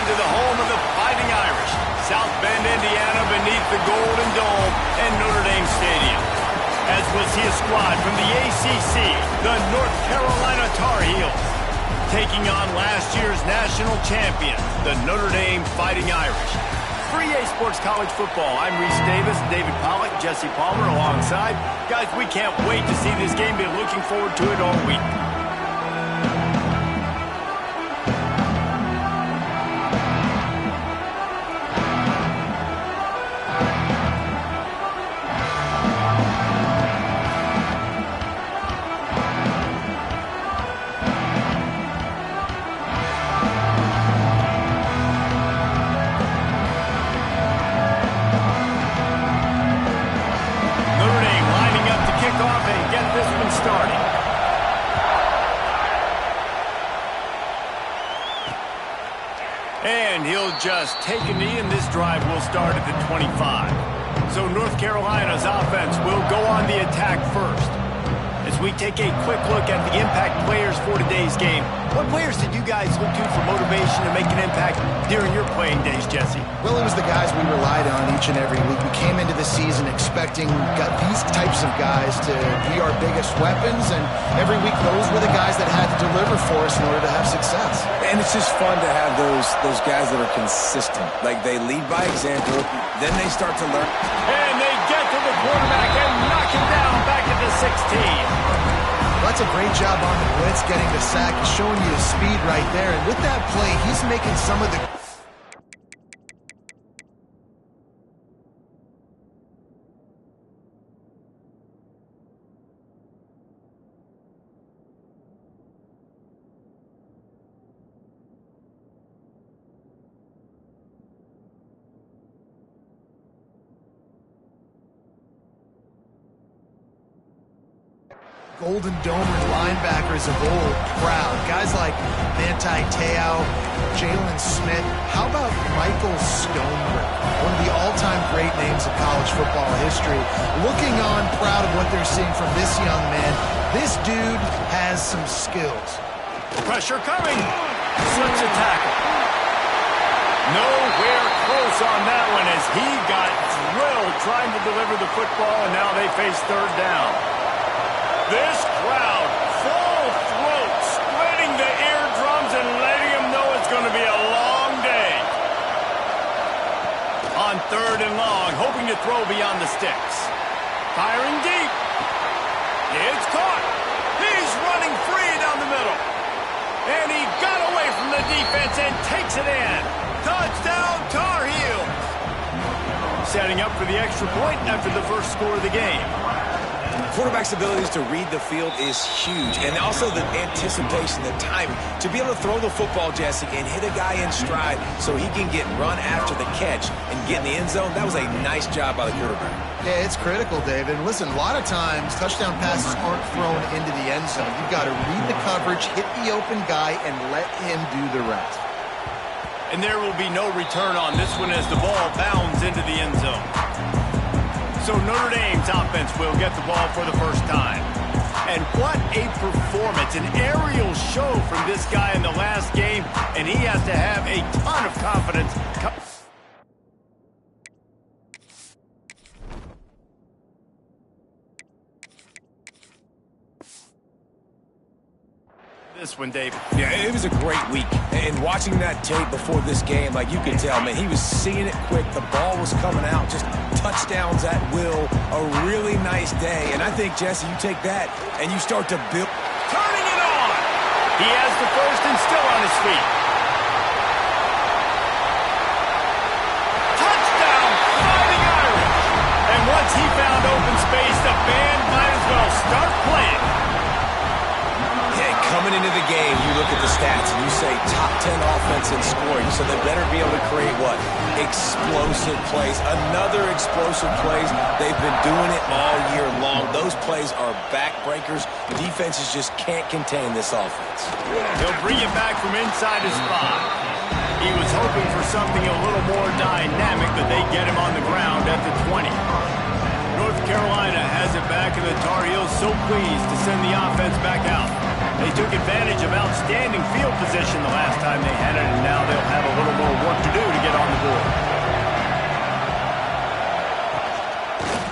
to the home of the Fighting Irish, South Bend, Indiana, beneath the Golden Dome and Notre Dame Stadium. As we'll see a squad from the ACC, the North Carolina Tar Heels, taking on last year's national champion, the Notre Dame Fighting Irish. For EA Sports College Football, I'm Reese Davis, David Pollack, Jesse Palmer alongside. Guys, we can't wait to see this game. Been looking forward to it all week. And he'll just take a knee, and this drive will start at the 25. So North Carolina's offense will go on the attack first. As we take a quick look at the impact players for today's game, what players did you guys look to for motivation to make an impact during your playing days, Jesse? Well, it was the guys we relied on each and every week. We came into the season expecting these types of guys to be our biggest weapons, and every week those were the guys that had to deliver for us in order to have success. And it's just fun to have those guys that are consistent. Like, they lead by example, then they start to learn. And they get to the quarterback and knock him down back at the 16. That's a great job on the blitz, getting the sack. He's showing you his speed right there. And with that play, he's making some of the... Golden Domer linebackers of old, proud. Guys like Manti Te'o, Jalen Smith. How about Michael Stoneberg, one of the all-time great names of college football history? Looking on, proud of what they're seeing from this young man. This dude has some skills. Pressure coming. Slips a tackle. Nowhere close on that one as he got drilled trying to deliver the football, and now they face third down. This crowd, full throat, splitting the eardrums and letting them know it's going to be a long day. On third and long, hoping to throw beyond the sticks. Firing deep. It's caught. He's running free down the middle. And he got away from the defense and takes it in. Touchdown, Tar Heels. Setting up for the extra point after the first score of the game. Quarterback's abilities to read the field is huge, and also the anticipation, the timing. To be able to throw the football, Jesse, and hit a guy in stride so he can get run after the catch and get in the end zone, that was a nice job by the quarterback. Yeah, it's critical, David. Listen, a lot of times touchdown passes aren't thrown into the end zone. You've got to read the coverage, hit the open guy, and let him do the rest. And there will be no return on this one as the ball bounds into the end zone. So Notre Dame's offense will get the ball for the first time. And what a performance, an aerial show from this guy in the last game, and he has to have a ton of confidence. This one, Dave. Yeah, it was a great week. And watching that tape before this game, like, you could tell, man, he was seeing it quick. The ball was coming out, just touchdowns at will. A really nice day. And I think, Jesse, you take that and you start to build. Turning it on. He has the first and still on his feet. Touchdown, Fighting Irish. And once he found open space, the band might as well start playing. Coming into the game, you look at the stats and you say top 10 offense in scoring, so they better be able to create what? Explosive plays. Another explosive plays. They've been doing it all year long. Those plays are backbreakers. Defenses just can't contain this offense. He'll bring it back from inside his spot. He was hoping for something a little more dynamic, but they get him on the ground at the 20. North Carolina has it back quarterback and the Tar Heels so pleased to send the offense back out. They took advantage of outstanding field position the last time they had it, and now they'll have a little more work to do to get on the board.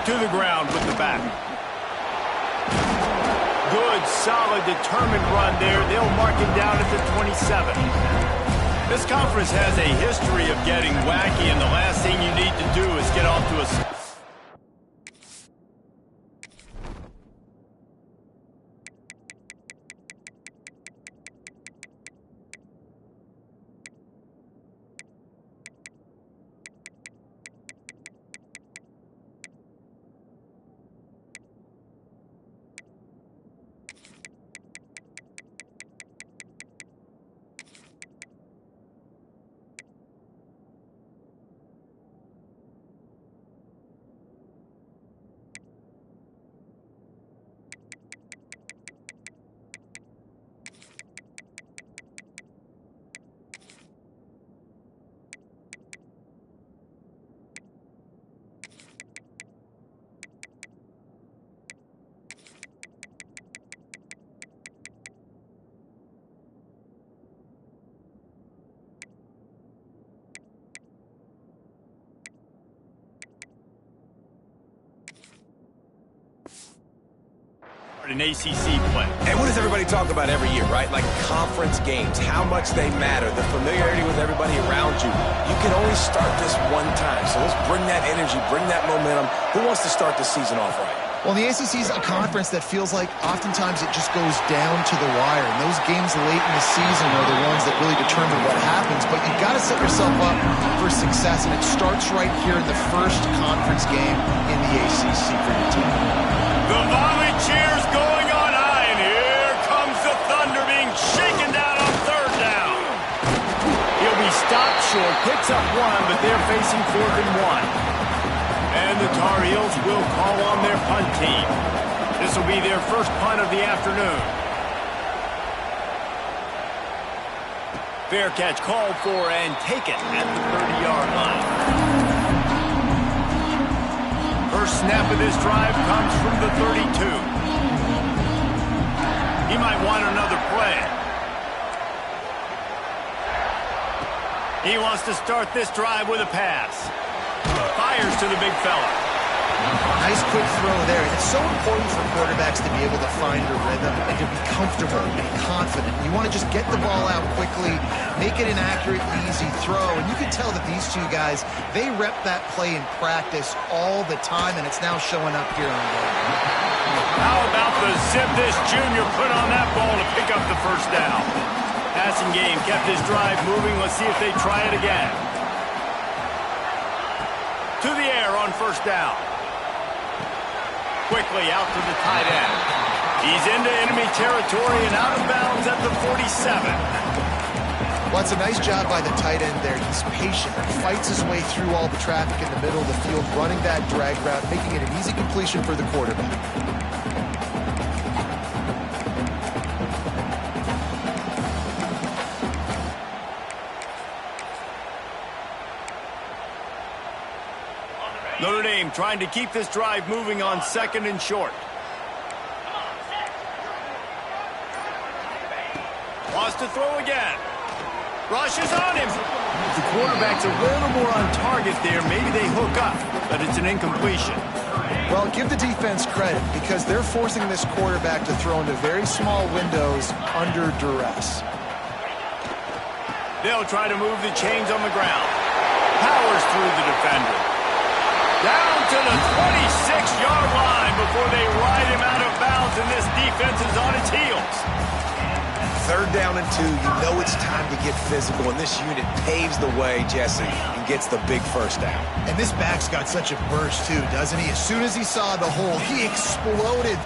To the ground with the back. Good, solid, determined run there. They'll mark him down at the 27. This conference has a history of getting wacky, and the last thing you need to do is get off to a... An ACC play. And what does everybody talk about every year, right? Like conference games, how much they matter, the familiarity with everybody around you. You can only start this one time, so let's bring that energy, bring that momentum. Who wants to start the season off right? Well, the ACC is a conference that feels like oftentimes it just goes down to the wire. And those games late in the season are the ones that really determine what happens. But you've got to set yourself up for success, and it starts right here in the first conference game in the ACC for your team. The volley cheers going on high, and here comes the Thunder being shaken down on third down. He'll be stopped short, picks up one, but they're facing 4th and 1. And the Tar Heels will call on their punt team. This will be their first punt of the afternoon. Fair catch called for and taken at the 30-yard line. First snap of this drive comes from the 32. He might want another play. He wants to start this drive with a pass. Fires to the big fella. Nice quick throw there. It's so important for quarterbacks to be able to find a rhythm and to be comfortable and confident. You want to just get the ball out quickly, make it an accurate, easy throw. And you can tell that these two guys, they rep that play in practice all the time, and it's now showing up here on game. How about the zip this junior put on that ball to pick up the first down? Passing game kept his drive moving. Let's see if they try it again. To the air on first down. Quickly out to the tight end. He's into enemy territory and out of bounds at the 47. Well, it's a nice job by the tight end there. He's patient, fights his way through all the traffic in the middle of the field, running that drag route, making it an easy completion for the quarterback. Notre Dame trying to keep this drive moving on 2nd and short. Wants to throw again. Rushes on him. If the quarterback's a little more on target there, maybe they hook up, but it's an incompletion. Well, give the defense credit because they're forcing this quarterback to throw into very small windows under duress. They'll try to move the chains on the ground. Powers through the defender. Down to the 26-yard line before they ride him out of bounds, and this defense is on its heels. 3rd down and 2, you know it's time to get physical, and this unit paves the way, Jesse, and gets the big first down. And this back's got such a burst, too, doesn't he? As soon as he saw the hole, he exploded.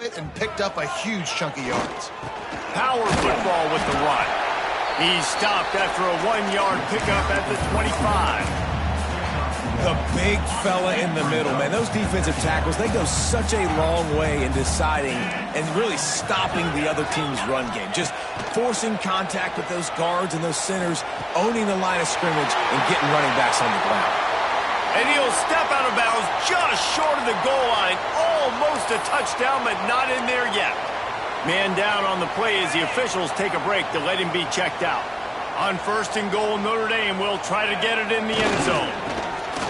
And picked up a huge chunk of yards. Power football with the run. He's stopped after a 1-yard pickup at the 25. The big fella in the middle, man. Those defensive tackles, they go such a long way in deciding and really stopping the other team's run game. Just forcing contact with those guards and those centers, owning the line of scrimmage, and getting running backs on the ground. And he'll step out of bounds just short of the goal line. Almost a touchdown, but not in there yet. Man down on the play as the officials take a break to let him be checked out. On 1st and goal, Notre Dame will try to get it in the end zone.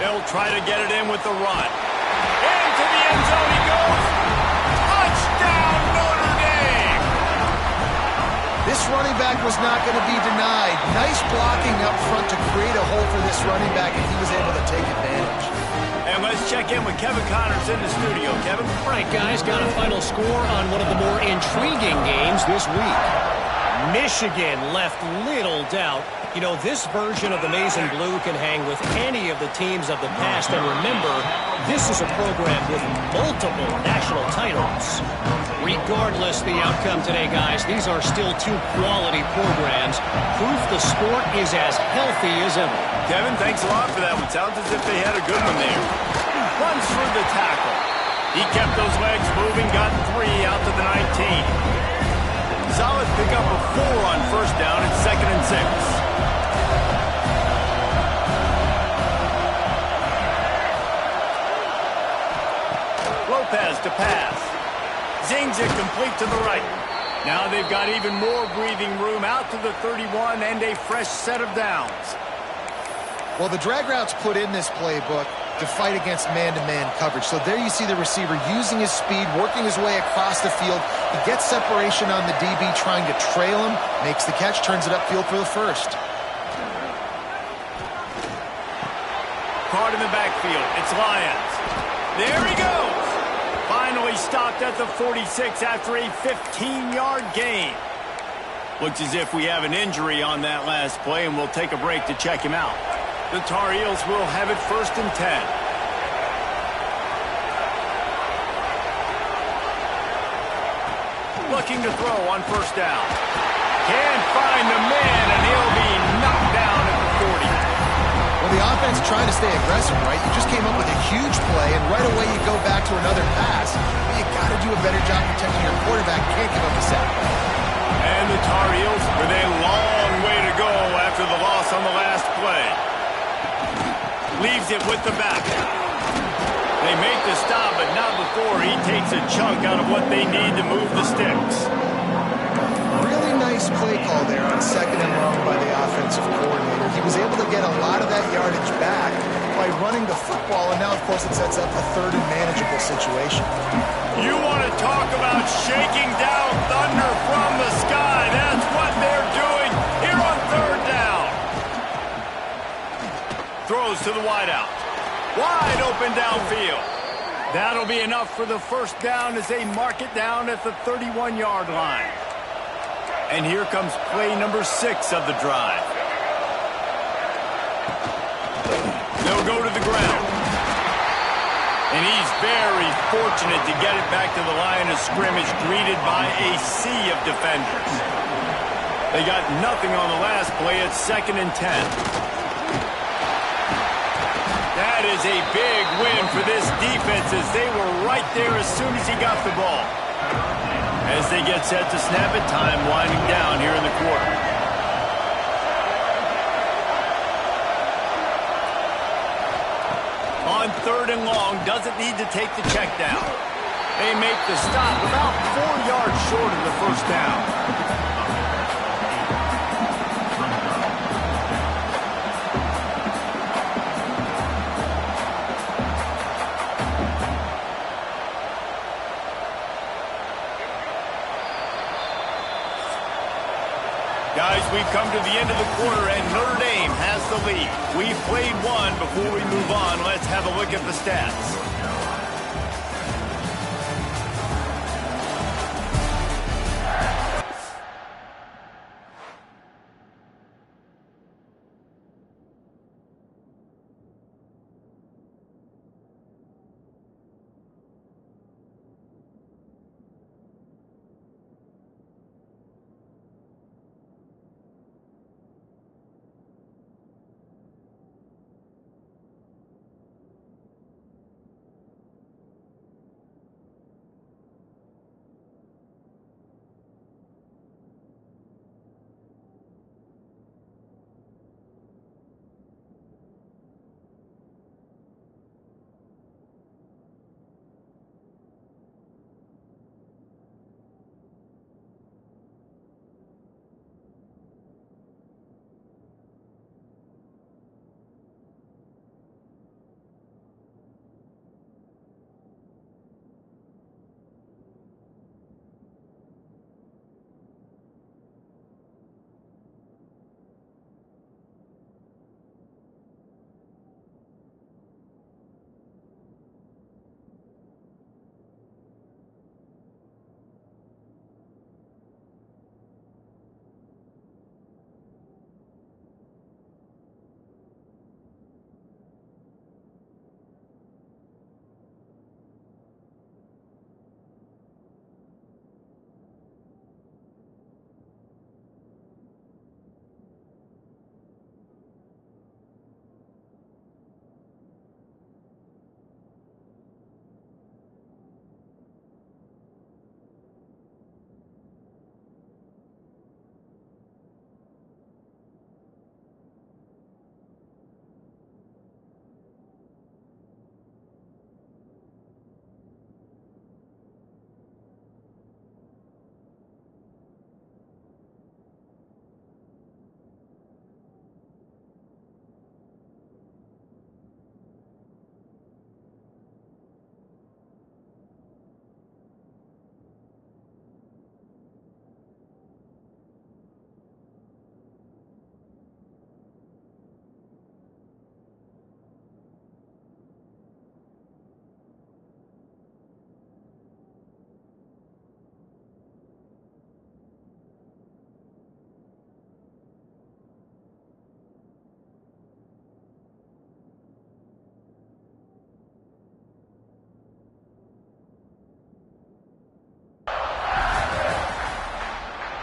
They'll try to get it in with the run. Into the end zone he goes. Touchdown, Notre Dame! This running back was not going to be denied. Nice blocking up front to create a hole for this running back, and he was able to take advantage. And let's check in with Kevin Connors in the studio. Kevin? All right, guys, got a final score on one of the more intriguing games this week. Michigan left little doubt. You know, this version of the Maize and Blue can hang with any of the teams of the past. And remember, this is a program with multiple national titles. Regardless the outcome today, guys, these are still two quality programs. Proof the sport is as healthy as ever. Kevin, thanks a lot for that one. Sounds as if they had a good one there. Runs through the tackle. He kept those legs moving, got 3 out to the 19. Solid pickup of 4 on 1st down and 2nd and 6. Lopez to pass. Zings it complete to the right. Now they've got even more breathing room out to the 31 and a fresh set of downs. Well, the drag routes put in this playbook to fight against man-to-man coverage. So there you see the receiver using his speed, working his way across the field. He gets separation on the DB, trying to trail him, makes the catch, turns it upfield for the first. Caught in the backfield. It's Lyons. There he goes. Finally stopped at the 46 after a 15-yard gain. Looks as if we have an injury on that last play, and we'll take a break to check him out. The Tar Heels will have it 1st and 10. Looking to throw on 1st down. Can't find the man, and he'll be knocked down at the 40. Well, the offense trying to stay aggressive, right? You just came up with a huge play, and right away you go back to another pass. But you got to do a better job protecting your quarterback. Can't give up a sack. And the Tar Heels with a long way to go after the loss on the last play. Leaves it with the back. They make the stop, but not before he takes a chunk out of what they need to move the sticks. Really nice play call there on 2nd and long by the offensive coordinator. He was able to get a lot of that yardage back by running the football, and now, of course, it sets up a 3rd and manageable situation. You want to talk about shaking down thunder from the sky. That's what they're doing here on 3rd down. Throws to the wideout. Wide open downfield. That'll be enough for the 1st down as they mark it down at the 31-yard line. And here comes play number 6 of the drive. They'll go to the ground. And he's very fortunate to get it back to the line of scrimmage, greeted by a sea of defenders. They got nothing on the last play at 2nd and 10. That is a big win for this defense as they were right there as soon as he got the ball. As they get set to snap it, time winding down here in the quarter. On 3rd and long, doesn't need to take the check down. They make the stop about 4 yards short of the 1st down. Guys, we've come to the end of the quarter, and Notre Dame has the lead. We've played one. Before we move on, let's have a look at the stats.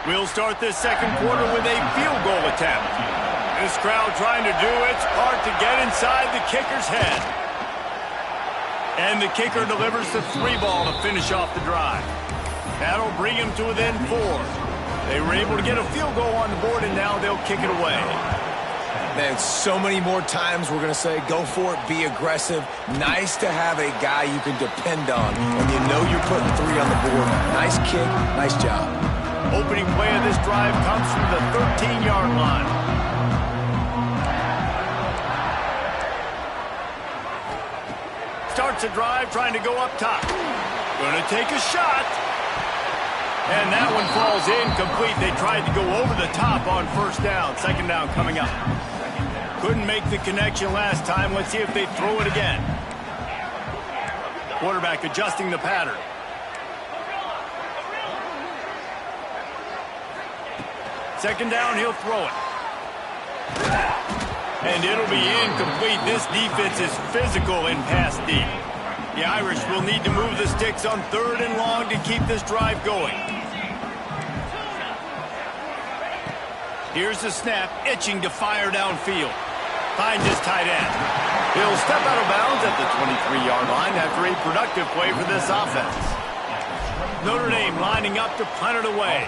We'll start this second quarter with a field goal attempt. This crowd trying to do its part to get inside the kicker's head. And the kicker delivers the 3-ball to finish off the drive. That'll bring him to within 4. They were able to get a field goal on the board, and now they'll kick it away. Man, so many more times we're going to say, go for it, be aggressive. Nice to have a guy you can depend on when you know you're putting 3 on the board. Nice kick, nice job. Opening play of this drive comes from the 13-yard line. Starts a drive trying to go up top. Going to take a shot. And that one falls incomplete. They tried to go over the top on first down. Second down coming up. Couldn't make the connection last time. Let's see if they throw it again. Quarterback adjusting the pattern. Second down, he'll throw it. And it'll be incomplete. This defense is physical in pass deep. The Irish will need to move the sticks on 3rd and long to keep this drive going. Here's the snap, itching to fire downfield. Finds his tight end. He'll step out of bounds at the 23-yard line after a productive play for this offense. Notre Dame lining up to punt it away.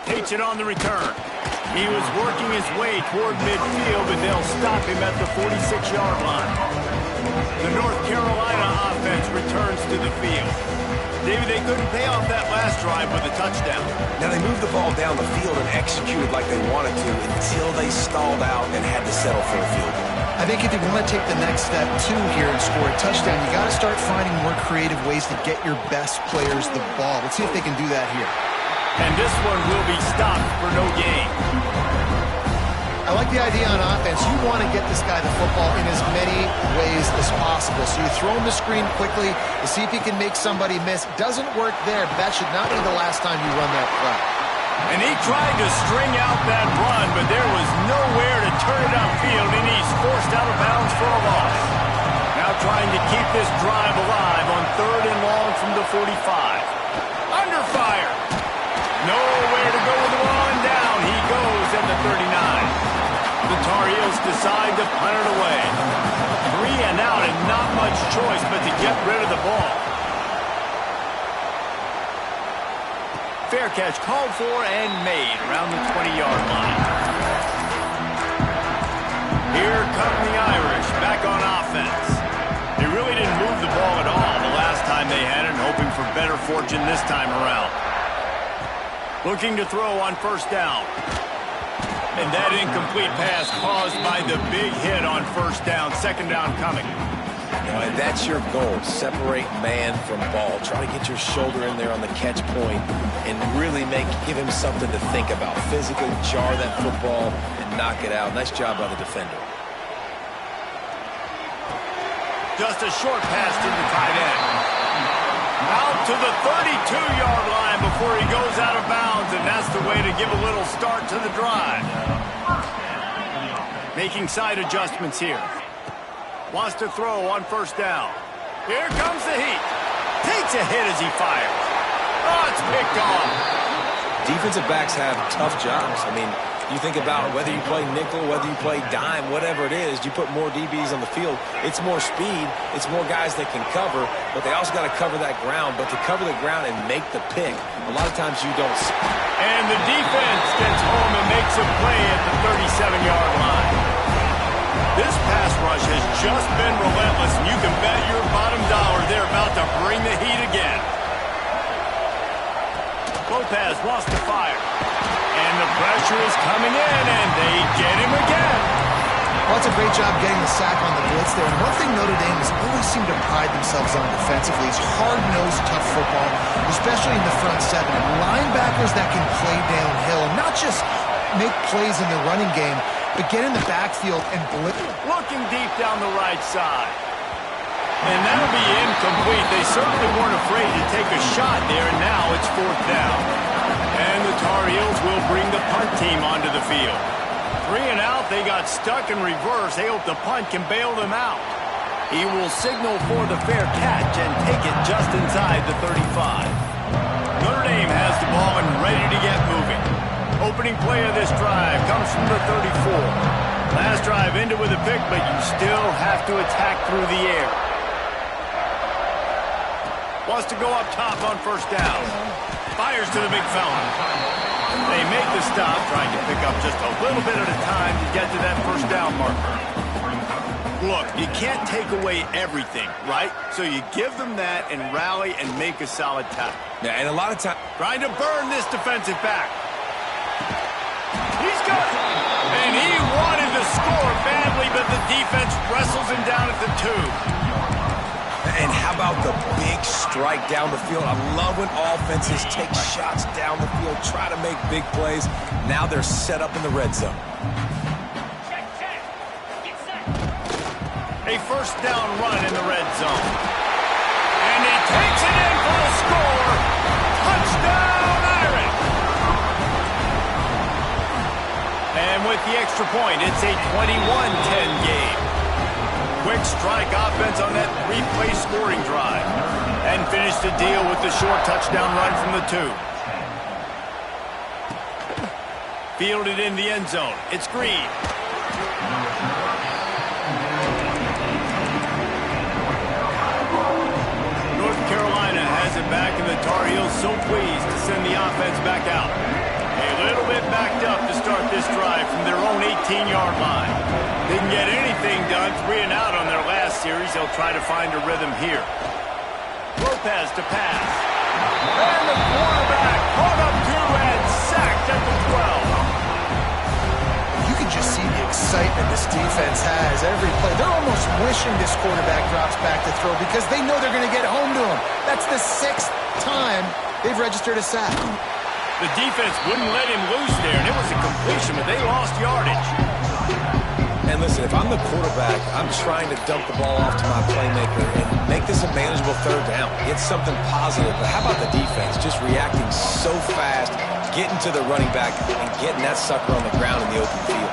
Takes it on the return. He was working his way toward midfield, but they'll stop him at the 46-yard line. The North Carolina offense returns to the field. David, they couldn't pay off that last drive with a touchdown. Now, they moved the ball down the field and executed like they wanted to until they stalled out and had to settle for a field goal. I think if you want to take the next step, too, here and score a touchdown, you got to start finding more creative ways to get your best players the ball. Let's see if they can do that here. And this one will be stopped for no gain. I like the idea on offense. You want to get this guy the football in as many ways as possible. So you throw him the screen quickly to see if he can make somebody miss. Doesn't work there, but that should not be the last time you run that play. And he tried to string out that run, but there was nowhere to turn it upfield, and he's forced out of bounds for a loss. Now trying to keep this drive alive on 3rd and long from the 45. Under fire. Nowhere to go with the ball, and down he goes at the 39. The Tar Heels decide to punt it away. 3 and out, and not much choice but to get rid of the ball. Fair catch called for and made around the 20-yard line. Here come the Irish back on offense. They really didn't move the ball at all the last time they had it, hoping for better fortune this time around. Looking to throw on first down. And that incomplete pass caused by the big hit on first down. Second down coming. And that's your goal. Separate man from ball. Try to get your shoulder in there on the catch point and really give him something to think about. Physically jar that football and knock it out. Nice job by the defender. Just a short pass to the tight end. Out to the 32-yard line before he goes out of bounds, and that's the way to give a little start to the drive. Making side adjustments here. Wants to throw on first down. Here comes the heat. Takes a hit as he fires. Oh, it's picked off. Defensive backs have tough jobs. I mean, you think about whether you play nickel, whether you play dime, whatever it is, you put more DBs on the field. It's more speed. It's more guys that can cover, but they also got to cover that ground. But to cover the ground and make the pick, a lot of times you don't see. And the defense gets home and makes a play at the 37-yard line. This pass rush has just been relentless, and you can bet your bottom dollar they're about to bring the heat again. Lopez wants to fire. And the pressure is coming in, and they get him again. Well, it's a great job getting the sack on the blitz there. And one thing Notre Dame has always seemed to pride themselves on defensively is hard-nosed, tough football, especially in the front seven. And linebackers that can play downhill, and not just make plays in the running game, but get in the backfield and blitz. Looking deep down the right side. And that'll be incomplete. They certainly weren't afraid to take a shot there, and now it's 4th down. And the Tar Heels will bring the punt team onto the field. 3 and out, they got stuck in reverse. They hope the punt can bail them out. He will signal for the fair catch and take it just inside the 35. Notre Dame has the ball and ready to get moving. Opening play of this drive comes from the 34. Last drive ended with a pick, but you still have to attack through the air. Wants to go up top on first down. Fires to the big fella. They make the stop, trying to pick up just a little bit at a time to get to that first down marker. Look, you can't take away everything, right? So you give them that and rally and make a solid tackle. Yeah, and a lot of times, trying to burn this defensive back. He's got it. And he wanted to score badly, but the defense wrestles him down at the 2. and how about the big strike down the field? I love when offenses take shots down the field, try to make big plays. Now they're set up in the red zone. A first down run in the red zone. And he takes it in for a score. Touchdown, Irish. And with the extra point, it's a 21-10 game. Quick strike offense on that three-play scoring drive. And finished the deal with the short touchdown run from the 2. Fielded in the end zone. It's Green. North Carolina has it back, and the Tar Heels so pleased to send the offense back out. A little bit backed up to start this drive from their own 18-yard line. Didn't get anything done 3 and out on their last series. They'll try to find a rhythm here. Lopez to pass. And the quarterback caught up to and sacked at the 12. You can just see the excitement this defense has every play. They're almost wishing this quarterback drops back to throw because they know they're going to get home to him. That's the 6th time they've registered a sack. The defense wouldn't let him loose there, and it was a completion, but they lost yardage. And listen, if I'm the quarterback, I'm trying to dump the ball off to my playmaker and make this a manageable third down. It's something positive. But how about the defense? Just reacting so fast, getting to the running back, and getting that sucker on the ground in the open field.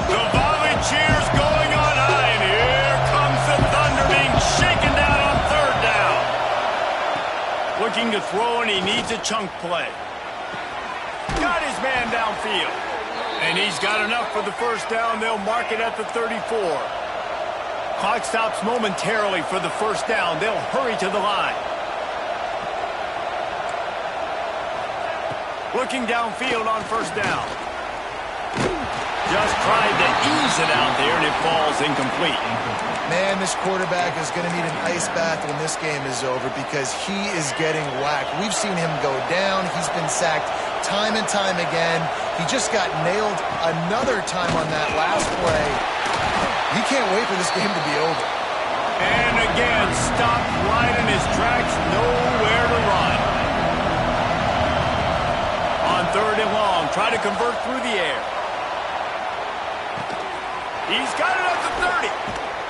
The volley cheers going on high, and here comes the Thunder being shaken down on third down. Looking to throw, and he needs a chunk play. Got his man downfield. And he's got enough for the first down. They'll mark it at the 34. Clock stops momentarily for the first down. They'll hurry to the line. Looking downfield on first down. Just tried to ease it out there, and it falls incomplete. Man, this quarterback is going to need an ice bath when this game is over because he is getting whacked. We've seen him go down. He's been sacked time and time again. He just got nailed another time on that last play. He can't wait for this game to be over. And again, stopped right in his tracks, nowhere to run. On third and long, try to convert through the air. He's got it at the 30.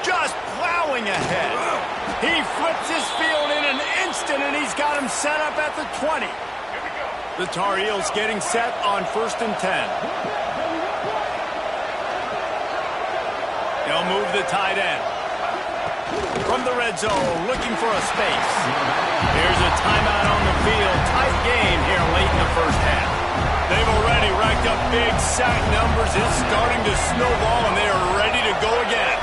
Just plowing ahead. He flips his field in an instant, and he's got him set up at the 20. The Tar Heels getting set on first and 10. They'll move the tight end. From the red zone, looking for a space. Here's a timeout on the field. Tight game here late in the first half. They've already racked up big sack numbers. It's starting to snowball, and they are ready to go again.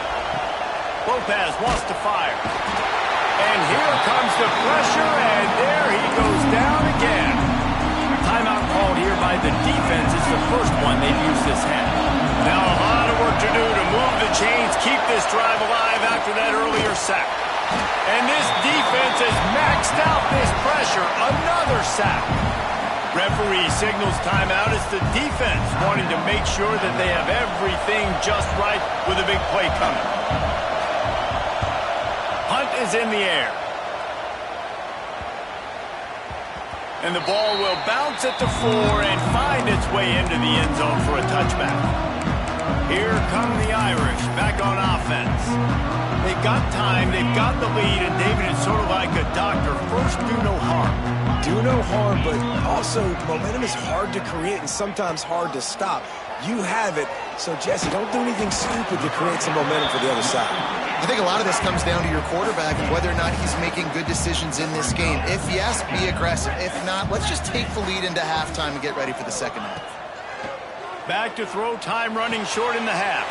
Lopez wants to fire. And here comes the pressure, and there he goes down again. Timeout called here by the defense. It's the first one they've used this half. Now a lot of work to do to move the chains, keep this drive alive after that earlier sack. And this defense has maxed out this pressure. Another sack. Referee signals timeout. It's the defense wanting to make sure that they have everything just right with a big play coming. Hunt is in the air. And the ball will bounce at the 4 and find its way into the end zone for a touchback. Here come the Irish back on offense. They've got time, they've got the lead, and David, it's sort of like a doctor. First, do no harm. Do no harm, but also momentum is hard to create and sometimes hard to stop. You have it. So, Jesse, don't do anything stupid to create some momentum for the other side. I think a lot of this comes down to your quarterback and whether or not he's making good decisions in this game. If yes, be aggressive. If not, let's just take the lead into halftime and get ready for the second half. Back to throw, time running short in the half.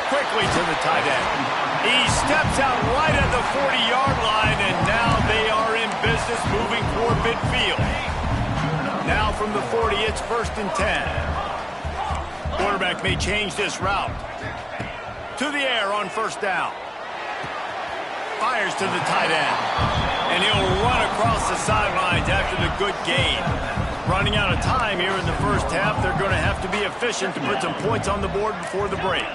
Quickly to the tight end. He steps out right at the 40-yard line, and now they are in business moving toward midfield. Now from the 40, it's 1st and 10. Quarterback may change this route. To the air on 1st down. Fires to the tight end. And he'll run across the sidelines after the good gain. Running out of time here in the first half. They're going to have to be efficient to put some points on the board before the break.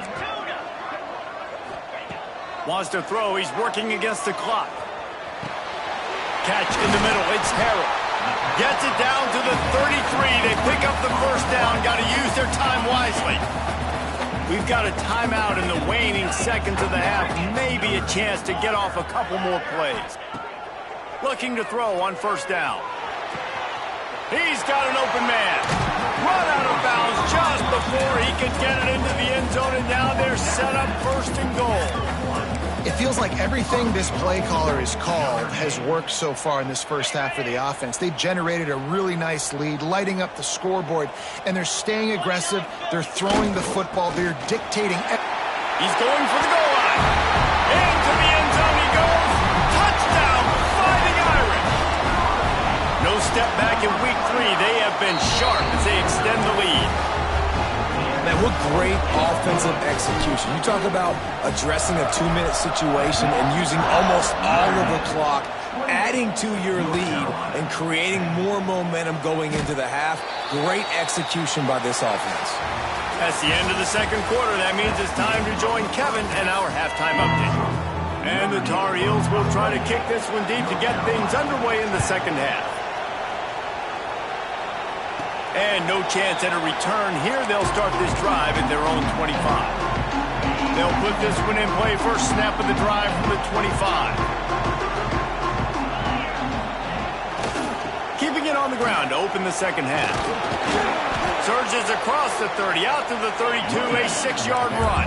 Wants to throw. He's working against the clock. Catch in the middle. It's Harrell. Gets it down to the 33. They pick up the 1st down. Got to use their time wisely. We've got a timeout in the waning seconds of the half. Maybe a chance to get off a couple more plays. Looking to throw on 1st down. He's got an open man. Run out of bounds just before he could get it into the end zone, and now they're set up 1st and goal. It feels like everything this play caller has called has worked so far in this first half for the offense. They've generated a really nice lead, lighting up the scoreboard, and they're staying aggressive. They're throwing the football. They're dictating. He's going for the goal line. Into the end zone he goes. Touchdown, Fighting Irish. No step back in week 3. They have been sharp as they extend the lead. Man, what great offensive execution. You talk about addressing a 2-minute situation and using almost all of the clock, adding to your lead, and creating more momentum going into the half. Great execution by this offense. That's the end of the second quarter. That means it's time to join Kevin and our halftime update. And the Tar Heels will try to kick this one deep to get things underway in the second half. And no chance at a return here. They'll start this drive at their own 25. They'll put this one in play. First snap of the drive from the 25. Keeping it on the ground to open the second half. Surges across the 30, out to the 32, a 6-yard run.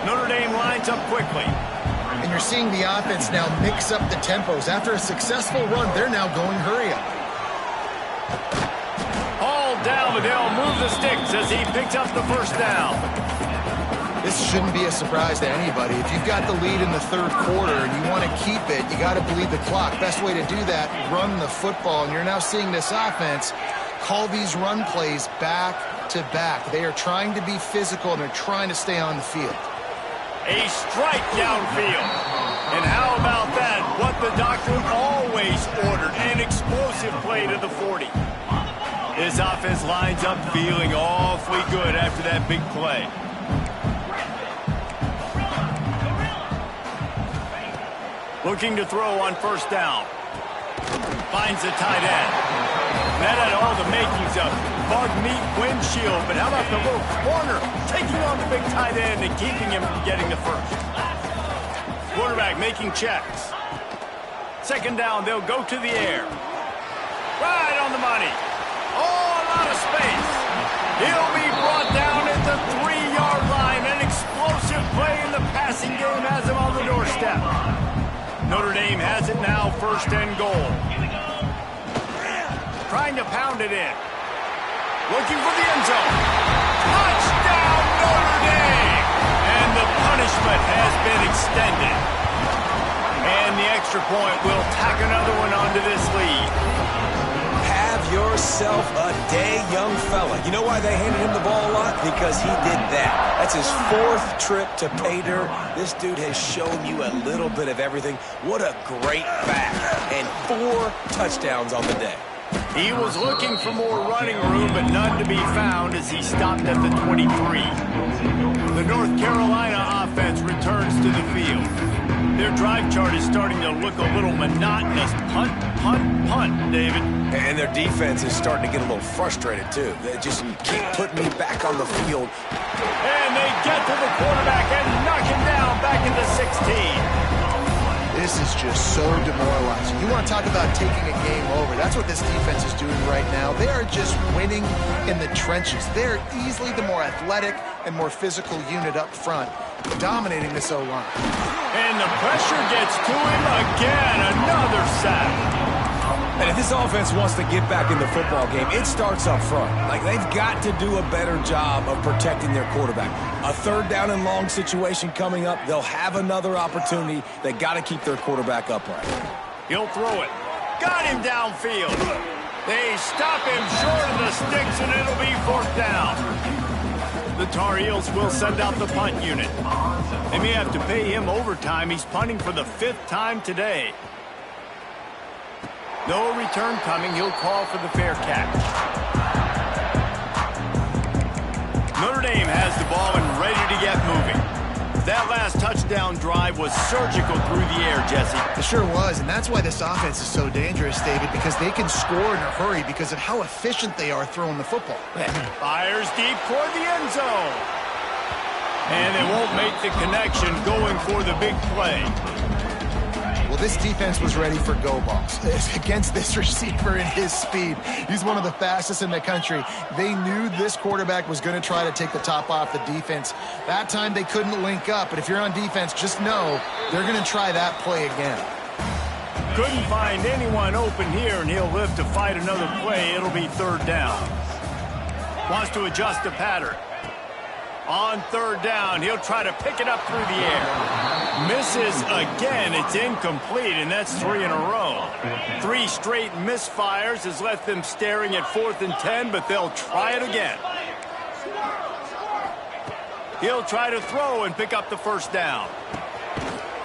Notre Dame lines up quickly. And you're seeing the offense now mix up the tempos. After a successful run, they're now going hurry up. Down, but they'll move the sticks as he picks up the 1st down. This shouldn't be a surprise to anybody. If you've got the lead in the 3rd quarter and you want to keep it, you got to bleed the clock. Best way to do that, run the football. And you're now seeing this offense call these run plays back to back. They are trying to be physical, and they're trying to stay on the field. A strike downfield. And how about that? What the doctor always ordered, an explosive play to the 40. This offense lines up feeling awfully good after that big play. Looking to throw on 1st down. Finds the tight end. That had all the makings of bug meat windshield, but how about the little corner taking on the big tight end and keeping him from getting the 1st? Quarterback making checks. 2nd down, they'll go to the air. Right on the money. Oh, a lot of space. He'll be brought down at the 3-yard line. An explosive play in the passing game has him on the doorstep. Notre Dame has it now, 1st and goal. Trying to pound it in. Looking for the end zone. Touchdown, Notre Dame! And the punishment has been extended. And the extra point will tack another one onto this lead. Have yourself a day, young fella. You know why they handed him the ball a lot? Because he did that. That's his 4th trip to pay dirt. This dude has shown you a little bit of everything. What a great back. And 4 touchdowns on the day. He was looking for more running room, but none to be found as he stopped at the 23. The North Carolina offense returns to the field. Their drive chart is starting to look a little monotonous. Punt, punt, punt, David. And their defense is starting to get a little frustrated, too. They just keep putting me back on the field. And they get to the quarterback and knock him down back into 16. this is just so demoralizing. You want to talk about taking a game over. That's what this defense is doing right now. They are just winning in the trenches. They're easily the more athletic and more physical unit up front, dominating this O-line. And the pressure gets to him again. Another sack. And if this offense wants to get back in the football game, it starts up front. Like, they've got to do a better job of protecting their quarterback. A third down and long situation coming up, they'll have another opportunity. They got to keep their quarterback upright. He'll throw it. Got him downfield. They stop him short of the sticks, and it'll be fourth down. The Tar Heels will send out the punt unit. They may have to pay him overtime. He's punting for the 5th time today. No return coming. He'll call for the fair catch. Notre Dame has the ball and ready to get moving. That last touchdown drive was surgical through the air, Jesse. It sure was, and that's why this offense is so dangerous, David, because they can score in a hurry because of how efficient they are throwing the football. Fires deep toward the end zone. And they won't make the connection going for the big play. Well, this defense was ready for go balls against this receiver and his speed. He's one of the fastest in the country. They knew this quarterback was going to try to take the top off the defense. That time they couldn't link up, but if you're on defense, just know they're going to try that play again. Couldn't find anyone open here, and he'll live to fight another play. It'll be third down. Wants to adjust the pattern. On third down, he'll try to pick it up through the air. Misses again. It's incomplete, and that's 3 in a row. 3 straight misfires has left them staring at 4th and 10, but they'll try it again. He'll try to throw and pick up the first down.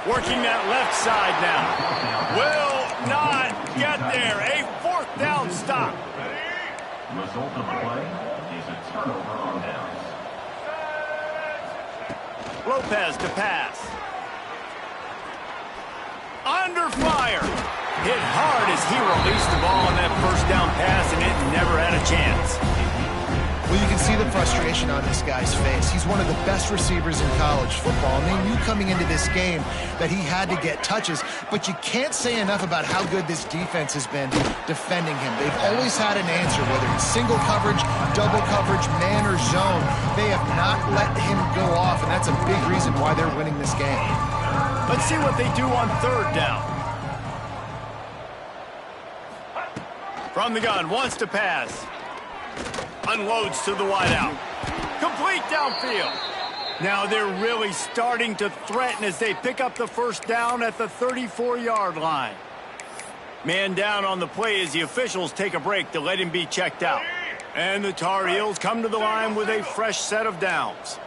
Working that left side now. Will not get there. A 4th down stop. Result of the play is a turnover on downs. Lopez to pass. Under fire. Hit hard as he released the ball on that first down pass, and it never had a chance. Well, you can see the frustration on this guy's face. He's one of the best receivers in college football, and they knew coming into this game that he had to get touches, but you can't say enough about how good this defense has been defending him. They've always had an answer, whether it's single coverage, double coverage, man or zone. They have not let him go off, and that's a big reason why they're winning this game. Let's see what they do on third down. From the gun, wants to pass. Unloads to the wideout. Complete downfield. Now they're really starting to threaten as they pick up the first down at the 34-yard line. Man down on the play as the officials take a break to let him be checked out. And the Tar Heels come to the line with a fresh set of downs.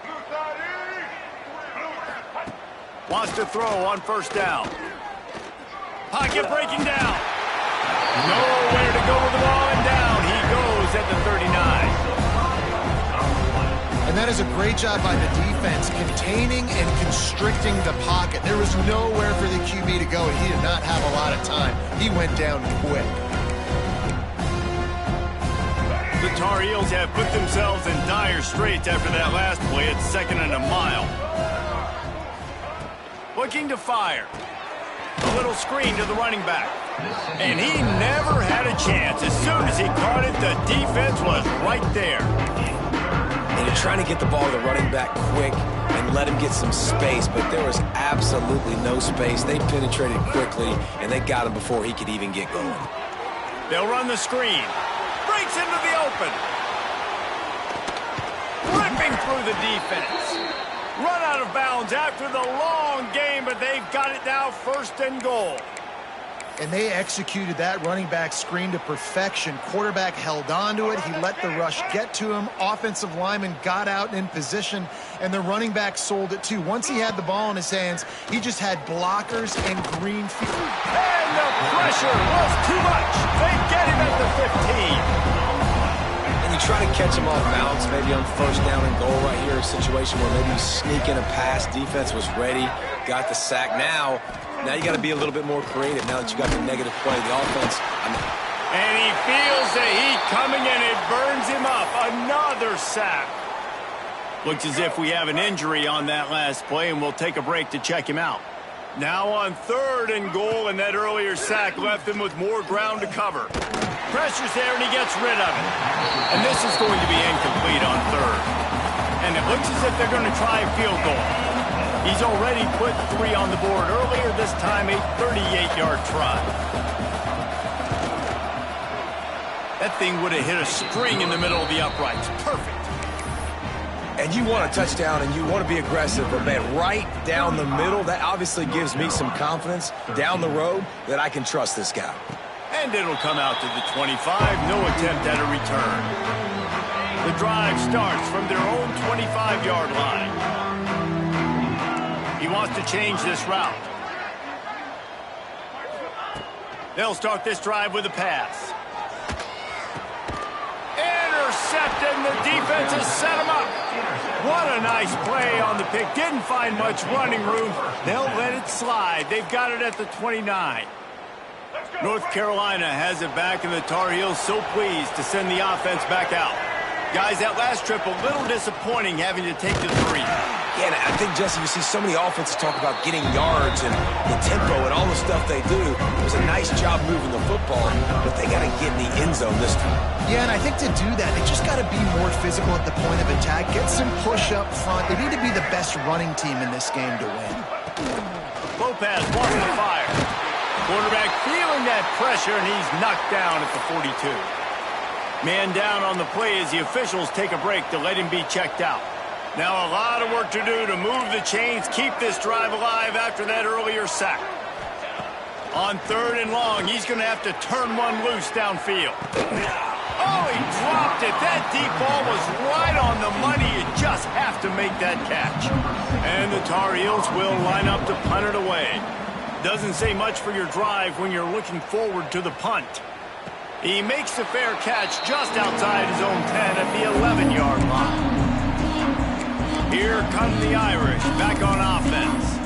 Wants to throw on first down. Pocket breaking down. Nowhere to go with the ball, and down he goes at the 39. And that is a great job by the defense, containing and constricting the pocket. There was nowhere for the QB to go, and he did not have a lot of time. He went down quick. The Tar Heels have put themselves in dire straits after that last play at 2nd and a mile. Looking to fire. A little screen to the running back. And he never had a chance. As soon as he caught it, the defense was right there. And you're trying to get the ball to the running back quick and let him get some space, but there was absolutely no space. They penetrated quickly, and they got him before he could even get going. They'll run the screen. Breaks into the open. Ripping through the defense. Run out of bounds after the long game, but they've got it now 1st and goal. And they executed that running back screen to perfection. Quarterback held on to it. He let the rush get to him. Offensive lineman got out and in position, and the running back sold it too. Once he had the ball in his hands, he just had blockers and green field. And the pressure was too much. They get him at the 15. And you try to catch him off balance, maybe on first down and goal right here, a situation where maybe you sneak in a pass. Defense was ready, got the sack. Now you got to be a little bit more creative now that you got the negative play. The offense. And he feels the heat coming, and it burns him up. Another sack. Looks as if we have an injury on that last play, and we'll take a break to check him out. Now on 3rd and goal, and that earlier sack left him with more ground to cover. Pressure's there, and he gets rid of it. And this is going to be incomplete on 3rd. And it looks as if they're going to try a field goal. He's already put 3 on the board earlier, this time a 38-yard try. That thing would have hit a string in the middle of the uprights. Perfect. And you want a touchdown and you want to be aggressive, but man, right down the middle, that obviously gives me some confidence down the road that I can trust this guy. And it'll come out to the 25, no attempt at a return. The drive starts from their own 25-yard line. He wants to change this route. They'll start this drive with a pass. Intercepted, and the defense has set him up. What a nice play on the pick. Didn't find much running room. They'll let it slide. They've got it at the 29. North Carolina has it back, and the Tar Heels so pleased to send the offense back out. Guys, that last trip a little disappointing having to take the 3. Yeah, and I think, Jesse, you see so many offenses talk about getting yards and the tempo and all the stuff they do. It was a nice job moving the football, but they got to get in the end zone this time. Yeah, and I think to do that, they just got to be more physical at the point of attack, get some push up front. They need to be the best running team in this game to win. Lopez wants to fire. Quarterback feeling that pressure, and he's knocked down at the 42. Man down on the play as the officials take a break to let him be checked out. Now a lot of work to do to move the chains, keep this drive alive after that earlier sack. On 3rd and long, he's going to have to turn one loose downfield. Oh, he dropped it. That deep ball was right on the money. You just have to make that catch. And the Tar Heels will line up to punt it away. Doesn't say much for your drive when you're looking forward to the punt. He makes the fair catch just outside his own 10 at the 11-yard line. Here come the Irish back on offense.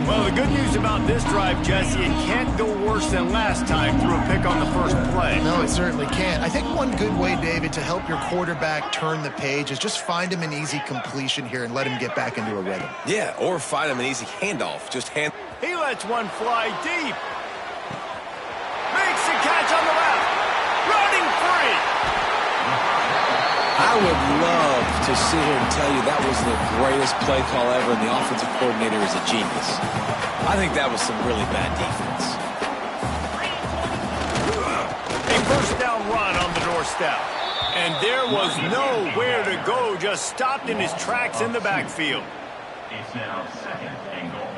Well, the good news about this drive, Jesse, it can't go worse than last time through a pick on the first play. No, it certainly can't. I think one good way, David, to help your quarterback turn the page is just find him an easy completion here and let him get back into a rhythm. Yeah, or find him an easy handoff. Just hand. He lets one fly deep. Makes the catch on the left. Running free. I would love to sit here and tell you that was the greatest play call ever, and the offensive coordinator is a genius. I think that was some really bad defense. A first down run on the doorstep. And there was nowhere to go, just stopped in his tracks in the backfield. It's now 2nd and goal.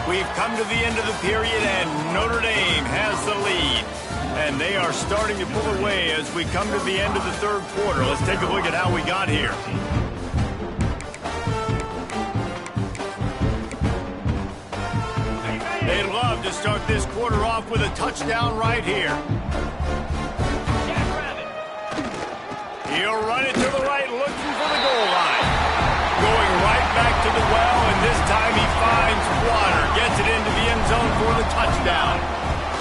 We've come to the end of the period, and Notre Dame has the lead. And they are starting to pull away as we come to the end of the 3rd quarter. Let's take a look at how we got here. They'd love to start this quarter off with a touchdown right here. He'll run it to the right, looking for the goal line. Going right back to the well, and this time he finds water. Gets it into the end zone for the touchdown.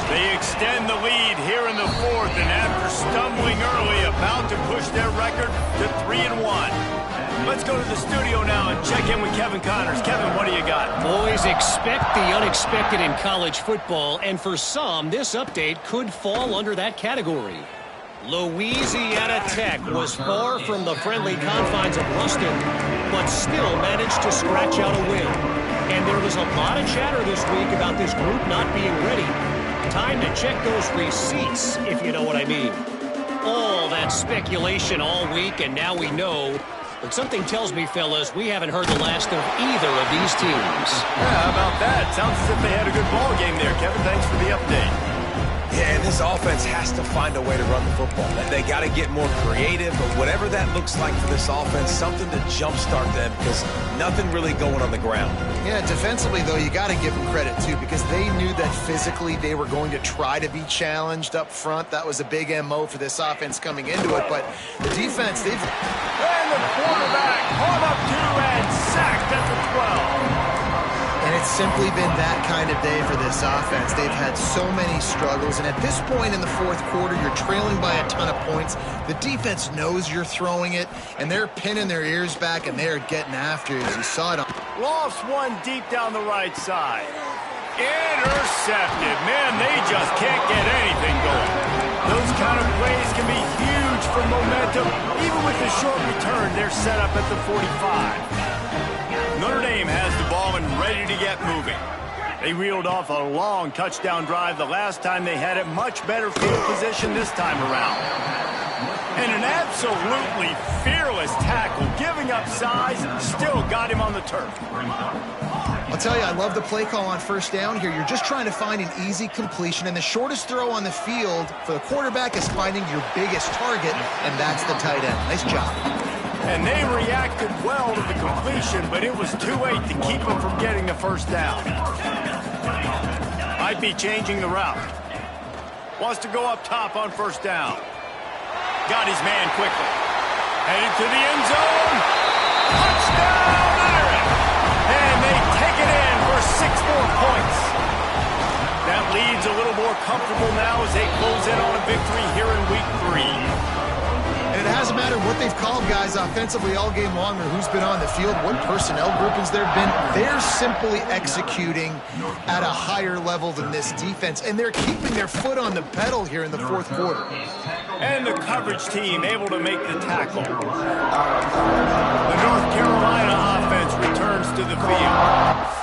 They extend the lead here in the 4th, and after stumbling early, about to push their record to 3-1. Let's go to the studio now and check in with Kevin Connors. Kevin, what do you got? Boys, expect the unexpected in college football, and for some, this update could fall under that category. Louisiana Tech was far from the friendly confines of Ruston, but still managed to scratch out a win. And there was a lot of chatter this week about this group not being ready. Time to check those receipts, if you know what I mean. All that speculation all week, and now we know. But something tells me, fellas, we haven't heard the last of either of these teams. Yeah, how about that? Sounds as if they had a good ball game there, Kevin. Thanks for the update. Yeah, and this offense has to find a way to run the football. They got to get more creative, but whatever that looks like for this offense, something to jumpstart them because nothing really going on the ground. Yeah, defensively, though, you got to give them credit, too, because they knew that physically they were going to try to be challenged up front. That was a big MO for this offense coming into it, but the defense, they've... And the quarterback caught up to and sacked at the 12. And It's simply been that kind of day for this offense. They've had so many struggles, and at this point in the fourth quarter, you're trailing by a ton of points. The defense knows you're throwing it, and they're pinning their ears back, and they're getting after it, as you saw it on. Lost one deep down the right side. Intercepted. Man, they just can't get anything going. Those kind of plays can be huge for momentum. Even with the short return, they're set up at the 45. Notre Dame has the ball and ready to get moving. They reeled off a long touchdown drive the last time they had it. Much better field position this time around. And an absolutely fearless tackle, giving up size, still got him on the turf. I'll tell you, I love the play call on first down here. You're just trying to find an easy completion, and the shortest throw on the field for the quarterback is finding your biggest target, and that's the tight end. Nice job. And they reacted well to the completion, but it was too late to keep them from getting the first down. Might be changing the route. Wants to go up top on first down. Got his man quickly. Headed to the end zone. Touchdown, Irish! And they take it in for 6 more points. That lead's a little more comfortable now as they close in on a victory here in week 3. And it hasn't mattered what they've called, guys, offensively all game long, or who's been on the field, what personnel groupings there have been. They're simply executing at a higher level than this defense, and they're keeping their foot on the pedal here in the fourth quarter. And the coverage team able to make the tackle. The North Carolina offense returns to the field.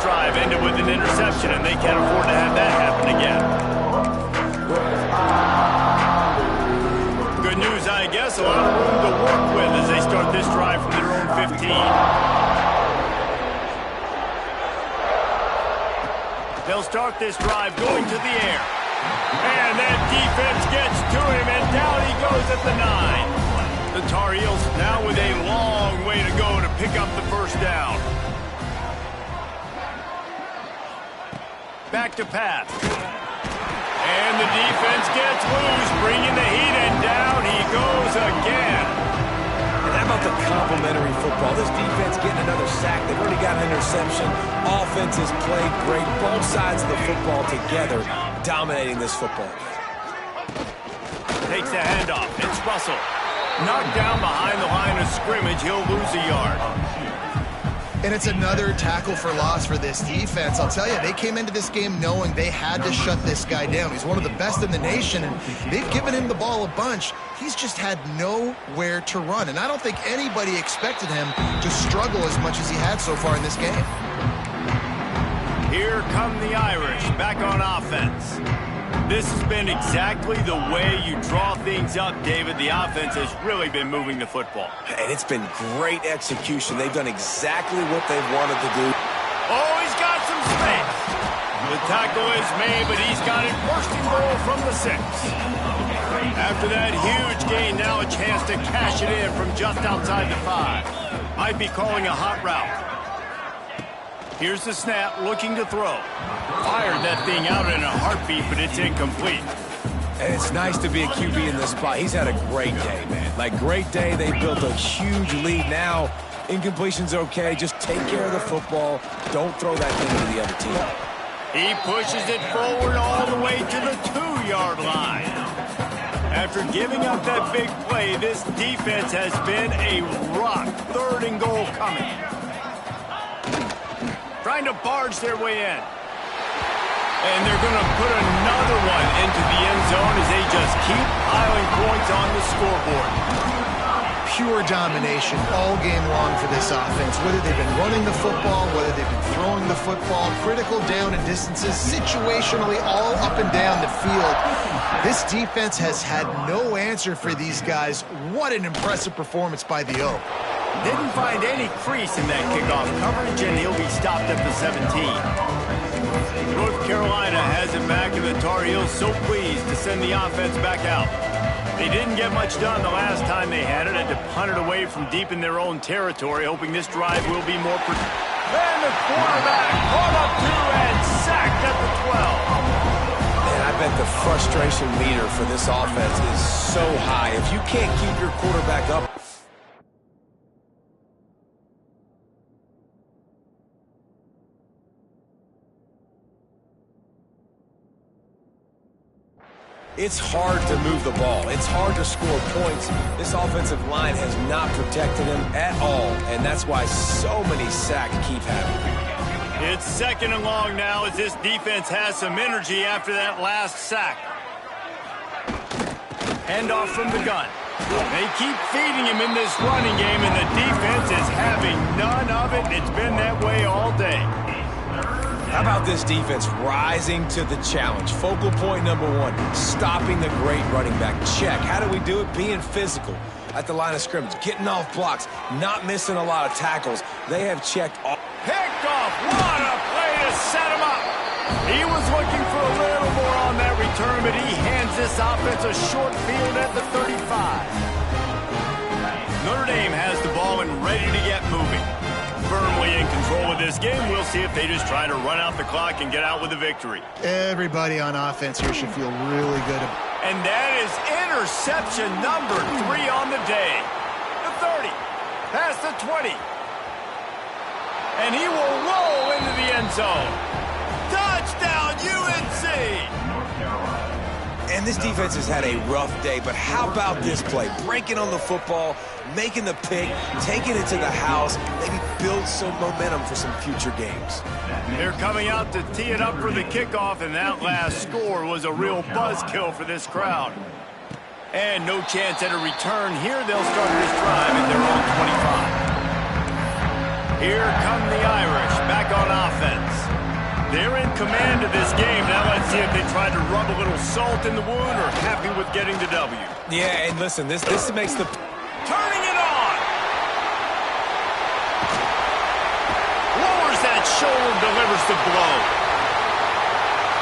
Drive ended with an interception, and they can't afford to have that happen again. Good news, I guess. A lot of room to work with as they start this drive from their own 15. They'll start this drive going to the air. And that defense gets to him, and down he goes at the 9. The Tar Heels now with a long way to go to pick up the first down. Back to pass. And the defense gets loose, bringing the heat, and down he goes again. And how about the complimentary football? This defense getting another sack. They've already got an interception. Offense has played great. Both sides of the football together, dominating this football. Takes the handoff. It's Russell. Knocked down behind the line of scrimmage. He'll lose a yard. And it's another tackle for loss for this defense. I'll tell you, they came into this game knowing they had to shut this guy down. He's one of the best in the nation, and they've given him the ball a bunch. He's just had nowhere to run, and I don't think anybody expected him to struggle as much as he had so far in this game. Here come the Irish back on offense. This has been exactly the way you draw things up, David. The offense has really been moving the football. And it's been great execution. They've done exactly what they've wanted to do. Oh, he's got some space. The tackle is made, but he's got it first and goal from the 6. After that huge gain, now a chance to cash it in from just outside the 5. Might be calling a hot route. Here's the snap, looking to throw. Fired that thing out in a heartbeat, but it's incomplete. And it's nice to be a QB in this spot. He's had a great day, man. Like, great day. They built a huge lead. Now, incompletion's okay. Just take care of the football. Don't throw that thing to the other team. He pushes it forward all the way to the 2-yard line. After giving up that big play, this defense has been a rock. 3rd and goal coming. Trying to barge their way in. And they're going to put another one into the end zone as they just keep piling points on the scoreboard. Pure domination all game long for this offense. Whether they've been running the football, whether they've been throwing the football, critical down and distances, situationally all up and down the field. This defense has had no answer for these guys. What an impressive performance by the Oak. Didn't find any crease in that kickoff coverage, and he'll be stopped at the 17. North Carolina has it back, and the Tar Heels so pleased to send the offense back out. They didn't get much done the last time they had it. Had to punt it away from deep in their own territory, hoping this drive will be more... And the quarterback caught up to and sacked at the 12. Man, I bet the frustration meter for this offense is so high. If you can't keep your quarterback up... It's hard to move the ball. It's hard to score points. This offensive line has not protected him at all, and that's why so many sacks keep happening. It's 2nd and long now as this defense has some energy after that last sack. Handoff from the gun. They keep feeding him in this running game, and the defense is having none of it. It's been that way all day. How about this defense rising to the challenge? Focal point number 1, stopping the great running back. Check. How do we do it? Being physical at the line of scrimmage, getting off blocks, not missing a lot of tackles. They have checked all. Picked off. What a play to set him up. He was looking for a little more on that return, but he hands this offense a short field at the 35. Notre Dame has the ball and ready to get moving. Firmly in control of this game. We'll see if they just try to run out the clock and get out with a victory. Everybody on offense here should feel really good. And that is interception number 3 on the day. The 30, past the 20. And he will roll into the end zone. Touchdown, UNC! And this defense has had a rough day, but how about this play? Breaking on the football, making the pick, taking it to the house, maybe build some momentum for some future games. They're coming out to tee it up for the kickoff, and that last score was a real buzzkill for this crowd. And no chance at a return here. They'll start this drive at their own 25. Here come the Irish back on offense. They're in command of this game. Now let's see if they try to rub a little salt in the wound or happy with getting the W. Yeah, and listen, this makes the... Turning it on! Lowers that shoulder, delivers the blow.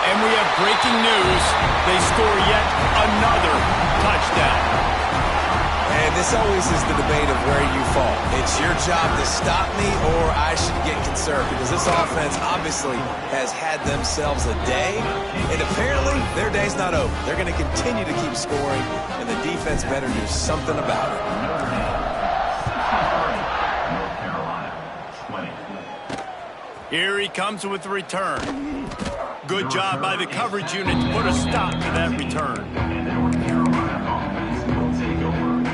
And we have breaking news. They score yet another touchdown. And this always is the debate of where you fall. It's your job to stop me or I should get concerned because this offense obviously has had themselves a day, and apparently their day's not over. They're going to continue to keep scoring, and the defense better do something about it. Here he comes with the return. Good job by the coverage unit to put a stop to that return.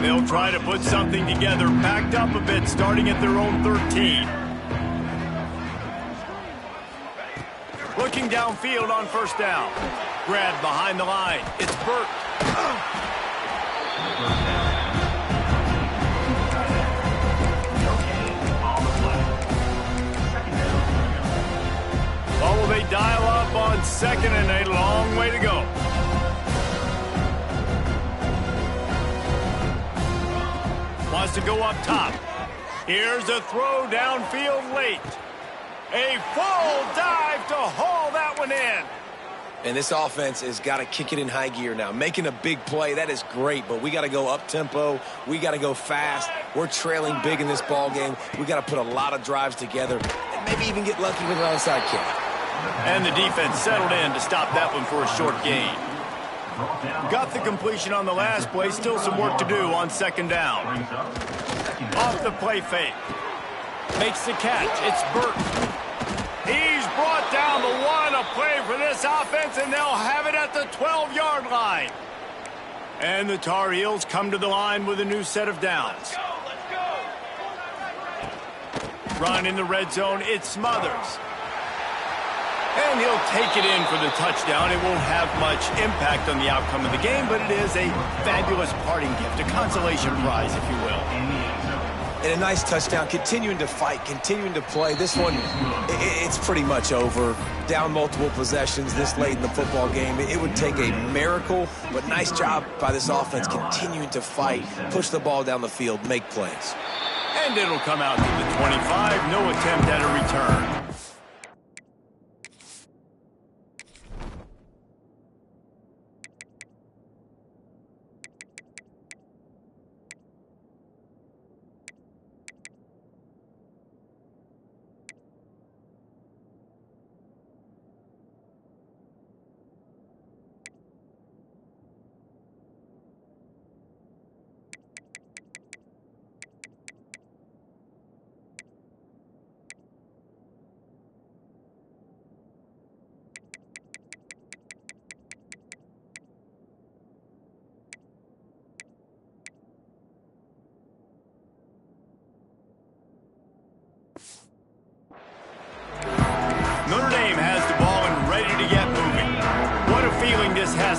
They'll try to put something together, backed up a bit, starting at their own 13. Looking downfield on first down. Grabbed behind the line. It's Burt. Well, will they dial up on 2nd and a long way to go? Wants to go up top. Here's a throw downfield late. A full dive to haul that one in. And this offense has got to kick it in high gear now. Making a big play, that is great, but we got to go up-tempo. We got to go fast. We're trailing big in this ball game. We got to put a lot of drives together and maybe even get lucky with an onside kick. And the defense settled in to stop that one for a short gain. Got the completion on the last play. Still some work to do on 2nd down. Off the play fake. Makes the catch. It's Burton. He's brought down the 1. A play for this offense, and they'll have it at the 12-yard line. And the Tar Heels come to the line with a new set of downs. Run in the red zone. It's Smothers. And he'll take it in for the touchdown. It won't have much impact on the outcome of the game, but it is a fabulous parting gift, a consolation prize, if you will. And a nice touchdown, continuing to fight, continuing to play. This one, it's pretty much over. Down multiple possessions this late in the football game. It would take a miracle, but nice job by this offense continuing to fight, push the ball down the field, make plays. And it'll come out to the 25. No attempt at a return.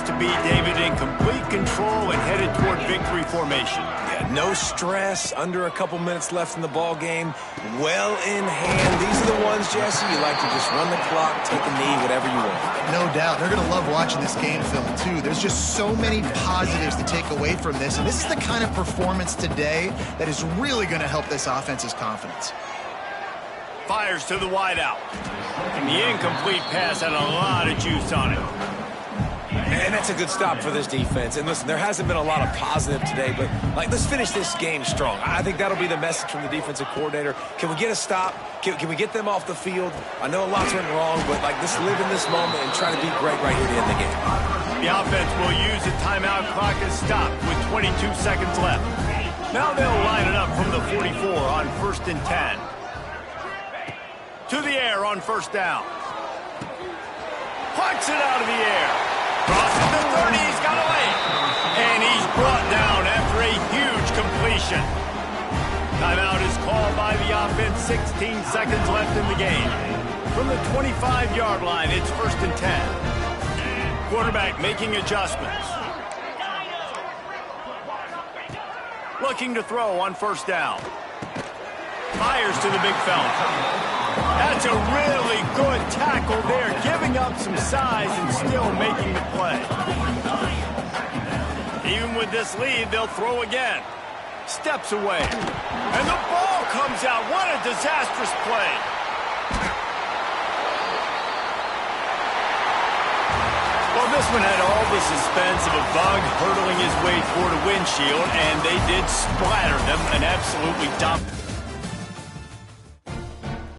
to be, David, in complete control and headed toward victory formation. Yeah, no stress, under a couple minutes left in the ball game, well in hand. These are the ones, Jesse, you like to just run the clock, take a knee, whatever you want. No doubt. They're going to love watching this game film, too. There's just so many positives to take away from this, and this is the kind of performance today that is really going to help this offense's confidence. Fires to the wideout. And the incomplete pass had a lot of juice on it. And that's a good stop for this defense. And listen, there hasn't been a lot of positive today, but let's finish this game strong. I think that'll be the message from the defensive coordinator. Can we get a stop? Can we get them off the field? I know a lot's went wrong, but just live in this moment and try to be great right here to end the game. The offense will use the timeout clock as stopped with 22 seconds left. Now they'll line it up from the 44 on 1st and 10. To the air on 1st down. Plucks it out of the air. Crosses the 30, he's got away. And he's brought down after a huge completion. Timeout is called by the offense, 16 seconds left in the game. From the 25-yard line, it's 1st and 10. Quarterback making adjustments. Looking to throw on 1st down. Fires to the big fella. That's a really good tackle there, giving up some size and still making the play. Even with this lead, they'll throw again. Steps away. And the ball comes out. What a disastrous play. Well, this one had all the suspense of a bug hurtling his way toward a windshield, and they did splatter them and absolutely dump.